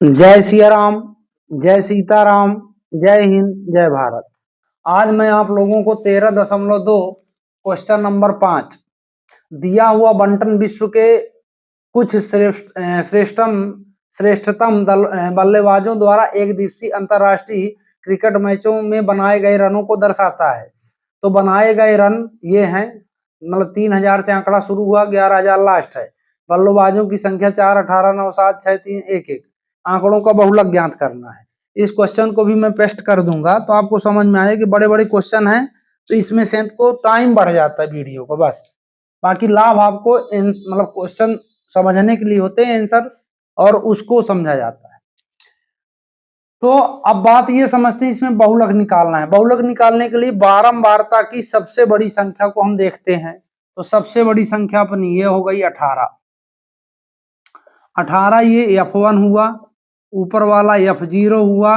जय सिया राम, जय सीताराम, जय हिंद, जय भारत। आज मैं आप लोगों को 13.2 क्वेश्चन नंबर 5 दिया हुआ बंटन विश्व के कुछ श्रेष्ठतम बल्लेबाजों द्वारा एक दिवसीय अंतर्राष्ट्रीय क्रिकेट मैचों में बनाए गए रनों को दर्शाता है। तो बनाए गए रन ये हैं, मतलब 3000 से आंकड़ा शुरू हुआ, 11000 लास्ट है। बल्लेबाजों की संख्या 4, 18, 9, 7, 6, 3, 1, 1। आंकड़ों का बहुलक ज्ञात करना है। इस क्वेश्चन को भी मैं पेस्ट कर दूंगा तो आपको समझ में आए कि बड़े बड़े क्वेश्चन हैं, तो इसमें से को टाइम बढ़ जाता है वीडियो को, बस। बाकी लाभ आपको मतलब क्वेश्चन समझने के लिए होते हैं, आंसर, और उसको समझा जाता है। तो अब बात ये समझते हैं, इसमें बहुलक निकालना है। बहुलक निकालने के लिए बारंबारता की सबसे बड़ी संख्या को हम देखते हैं। तो सबसे बड़ी संख्या अपनी ये हो गई 18। 18 ये F1 हुआ, ऊपर वाला F0 हुआ,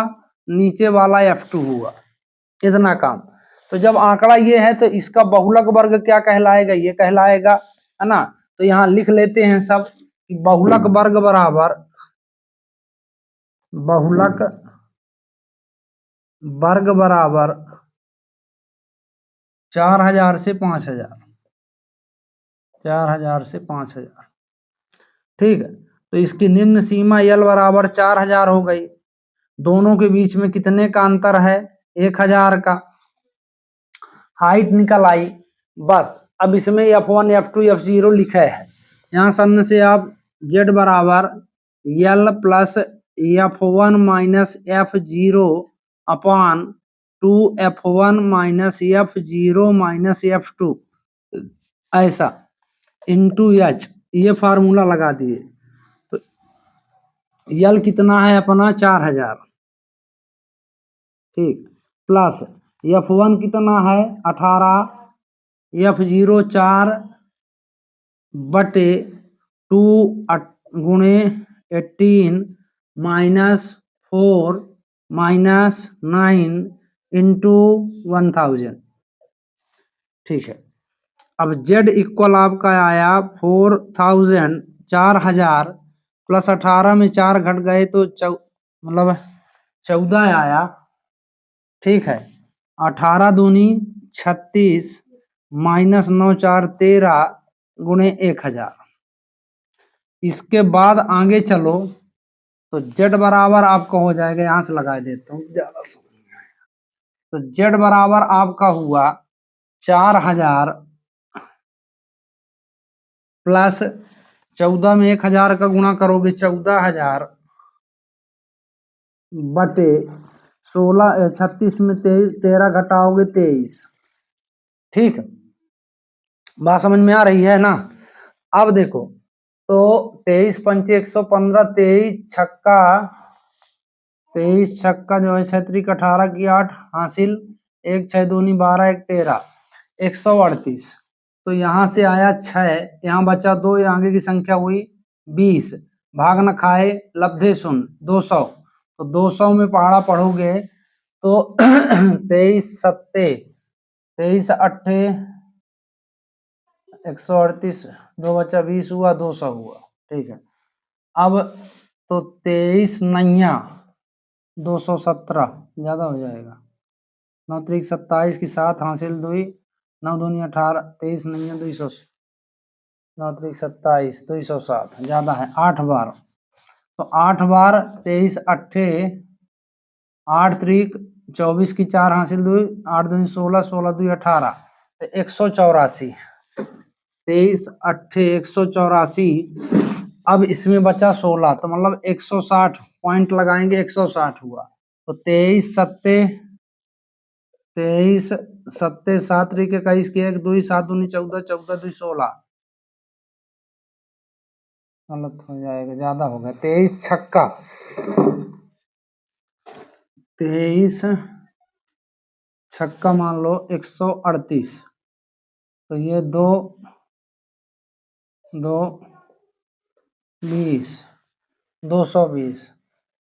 नीचे वाला F2 हुआ। इतना काम। तो जब आंकड़ा ये है तो इसका बहुलक वर्ग क्या कहलाएगा? ये कहलाएगा, है ना। तो यहां लिख लेते हैं सब कि बहुलक वर्ग बराबर बहुलक वर्ग बराबर 4000 से 5000। 4000 से 5000, ठीक है। तो इसकी निम्न सीमा यल बराबर 4000 हो गई। दोनों के बीच में कितने का अंतर है? 1000 का। हाइट निकल आई, बस। अब इसमें F1, F2, F0 लिखा है। यहाँ सामने से आप Z बराबर यल प्लस F1 माइनस F0 अपान 2F1 minus F0 minus F2 ऐसा इंटू H, ये फार्मूला लगा दिए। तो यल कितना है अपना? 4000, ठीक, प्लस F1 कितना है? 18, F0 4 बटे 2 गुणे 18 माइनस 4 माइनस 9 इंटू 1000, ठीक है। अब Z इक्वल आपका आया 4000, 4000 प्लस 18 में 4 घट गए तो मतलब 14 आया, ठीक है। 18 दूनी 36 माइनस 9 4 13 गुणे 1000। इसके बाद आगे चलो तो Z बराबर आपका हो जाएगा, यहां से लगा देता हूँ ज्यादा समझ में आएगा। तो Z बराबर आपका हुआ 4000 प्लस 14 में 1000 का गुणा करोगे 14000 बटे 16, 36 में 13 घटाओगे 23, ठीक। बात समझ में आ रही है ना? अब देखो तो 23 पंचे 115, 23 छक्का जो है 6 18 की 8 हासिल, 1 6 दूनी 12 1 13, 138। तो यहाँ से आया 6, यहाँ बचा 2, आगे की संख्या हुई 20, भाग न खाए लब्धे सुन 200। तो 200 में पहाड़ा पढ़ोगे तो 23 सत्ते 23 अट्ठे 138, 2 बचा 20 हुआ, 200 हुआ, ठीक है। अब तो 23 नैया 217 ज्यादा हो जाएगा, 9 त्रिक 27 की 7 हासिल 2, 9 दूनी 18, 23 नैया 200, 9 त्रिक 27 207 ज्यादा है 8 बार। तो 8 बार 23 अट्ठे 8 त्रिक 24 की 4 हासिल 2, 8 दूनी 16, 16 2 18, तो 184। 23 अट्ठे 184। अब इसमें बचा 16, तो मतलब 160 पॉइंट लगाएंगे, 160 हुआ। तो 23 सत्ते 7 तरीके 21 की 1 2 7 दूनी 14, 14 2 16, गलत हो जाएगा, ज्यादा हो गया। 23 छक्का 23 छक्का मान लो 138। तो ये 2 2 20 220।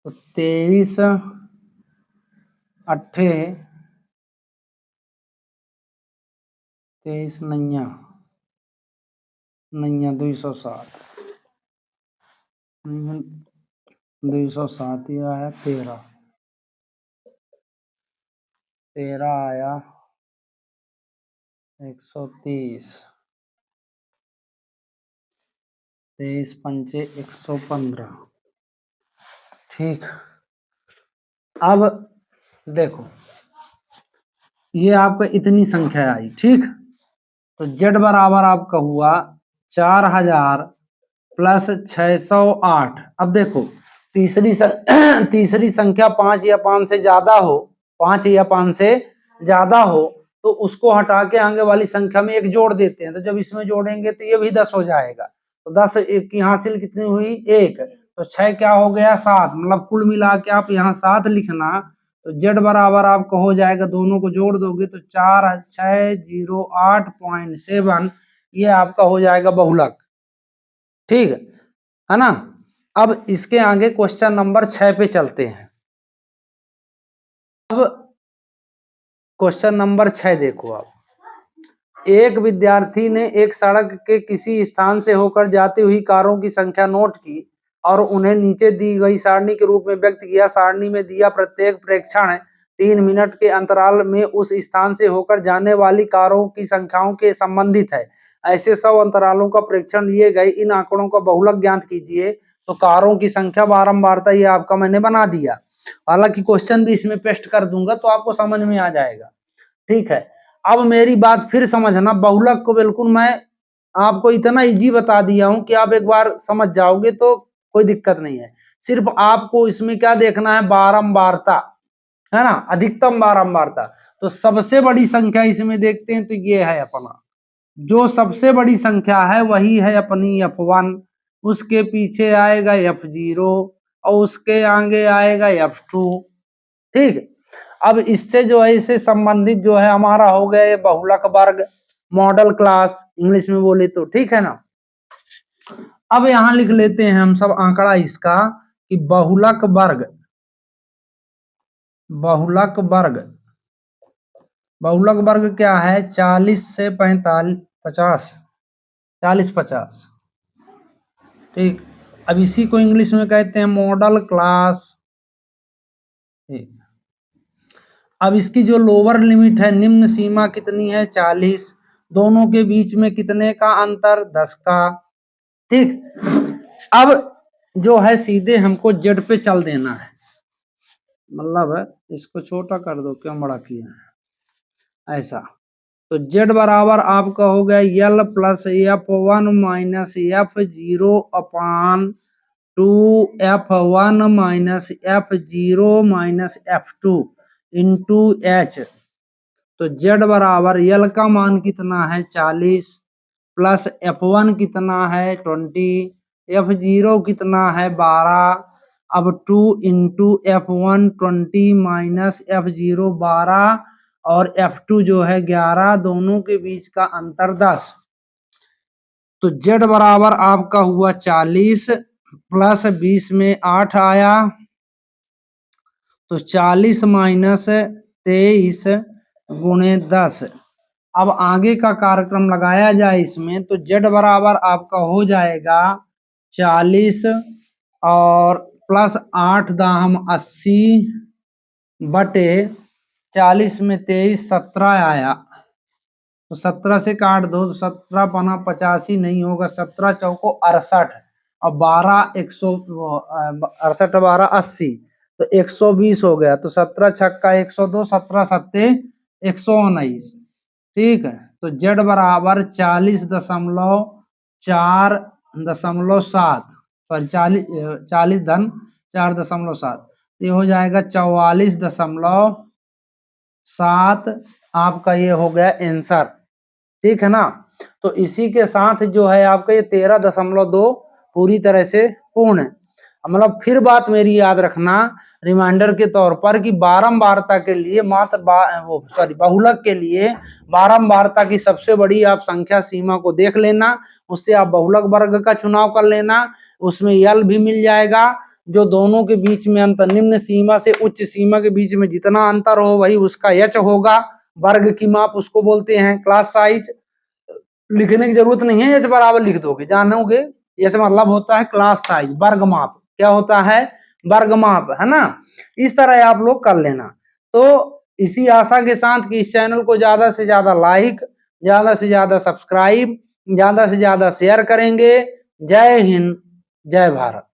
तो 23 अट्ठे 23 नैया 207 207 ये आया 13 आया 130 23 पंचे 115। ठीक, अब देखो ये आपका इतनी संख्या आई। ठीक, तो z बराबर आपका हुआ 4000 प्लस 608। अब देखो तीसरी संख्या 5 या 5 से ज्यादा हो, 5 या 5 से ज्यादा हो तो उसको हटा के आगे वाली संख्या में एक जोड़ देते हैं। तो जब इसमें जोड़ेंगे तो ये भी 10 हो जाएगा। तो 10 की हासिल कितनी हुई? 1। तो 6 क्या हो गया? 7। मतलब कुल मिला के आप यहाँ 7 लिखना। तो z बराबर आपको हो जाएगा, दोनों को जोड़ दोगे तो 4608.7 ये आपका हो जाएगा बहुलक। ठीक है ना। अब इसके आगे क्वेश्चन नंबर 6 पे चलते हैं। अब क्वेश्चन नंबर 6 देखो आप। एक विद्यार्थी ने एक सड़क के किसी स्थान से होकर जाती हुई कारों की संख्या नोट की और उन्हें नीचे दी गई सारणी के रूप में व्यक्त किया। सारणी में दिया प्रत्येक प्रेक्षण 3 मिनट के अंतराल में उस स्थान से होकर जाने वाली कारों की संख्याओं के संबंधित है। ऐसे 100 अंतरालों का प्रेक्षण लिए गए। इन आंकड़ों का बहुलक ज्ञात कीजिए। तो कारों की संख्या बारंबारता ये आपका मैंने बना दिया। हालांकि क्वेश्चन भी इसमें पेस्ट कर दूंगा तो आपको समझ में आ जाएगा। ठीक है, अब मेरी बात फिर समझना। बहुलक को बिल्कुल मैं आपको इतना इजी बता दिया हूं कि आप एक बार समझ जाओगे तो कोई दिक्कत नहीं है। सिर्फ आपको इसमें क्या देखना है? बारंबारता, है ना, अधिकतम बारंबारता। तो सबसे बड़ी संख्या इसमें देखते हैं तो ये है अपना, जो सबसे बड़ी संख्या है वही है अपनी F1। उसके पीछे आएगा F0 और उसके आगे आएगा F2। ठीक, अब इससे जो है, इससे संबंधित जो है हमारा हो गया ये बहुलक वर्ग, मॉडल क्लास इंग्लिश में बोले तो। ठीक है ना। अब यहां लिख लेते हैं हम सब आंकड़ा इसका कि बहुलक वर्ग, बहुलक वर्ग, बहुलक वर्ग क्या है? 40 से 45 50, 40 50। ठीक, अब इसी को इंग्लिश में कहते हैं मॉडल क्लास। ठीक, अब इसकी जो लोअर लिमिट है, निम्न सीमा कितनी है? 40। दोनों के बीच में कितने का अंतर? 10 का। ठीक, अब जो है सीधे हमको जेड पे चल देना है। मतलब इसको छोटा कर दो, क्यों बड़ा किया है ऐसा। तो जेड बराबर आपका हो गया यल प्लस F1 माइनस F0 अपान 2F1 minus F0 minus F2 into H। तो जेड बराबर यल का मान कितना है? 40 प्लस F1 कितना है? 20, F0 कितना है? 12। अब 2 इंटू F1 20 माइनस F0 12 और F2 जो है 11, दोनों के बीच का अंतर 10। तो Z बराबर आपका हुआ 40 प्लस 20 में 8 आया, तो 40 माइनस 23 गुणे 10। अब आगे का कार्यक्रम लगाया जाए इसमें तो Z बराबर आपका हो जाएगा 40 और प्लस 8 दाम 80 बटे 40 में 23 17 आया। तो 17 से काट दो तो 17 पना 85 नहीं होगा, 17 चौको 68 और 12 168 12 80 तो 120 हो गया। तो 17 छक्का 102, 17 सत्ते 119। ठीक है, तो Z बराबर 40.4.7 सॉरी 40 धन 4.7 ये हो जाएगा 44.7 आपका ये हो गया आंसर। ठीक है ना। तो इसी के साथ जो है आपका ये 13.2 पूरी तरह से पूर्ण है। मतलब फिर बात मेरी याद रखना रिमाइंडर के तौर पर कि बारंबारता के लिए मात्र बहुलक के लिए बारंबारता की सबसे बड़ी आप संख्या सीमा को देख लेना, उससे आप बहुलक वर्ग का चुनाव कर लेना। उसमें यल भी मिल जाएगा। जो दोनों के बीच में अंतर, निम्न सीमा से उच्च सीमा के बीच में जितना अंतर हो वही उसका एच होगा। वर्ग की माप उसको बोलते हैं क्लास साइज। लिखने की जरूरत नहीं है, एच बराबर लिख दोगे, जानोगे। एच मतलब होता है क्लास साइज, वर्ग माप। क्या होता है? वर्गमाप, है ना। इस तरह आप लोग कर लेना। तो इसी आशा के साथ कि इस चैनल को ज्यादा से ज्यादा लाइक, ज्यादा से ज्यादा सब्सक्राइब, ज्यादा से ज्यादा शेयर करेंगे। जय हिंद, जय भारत।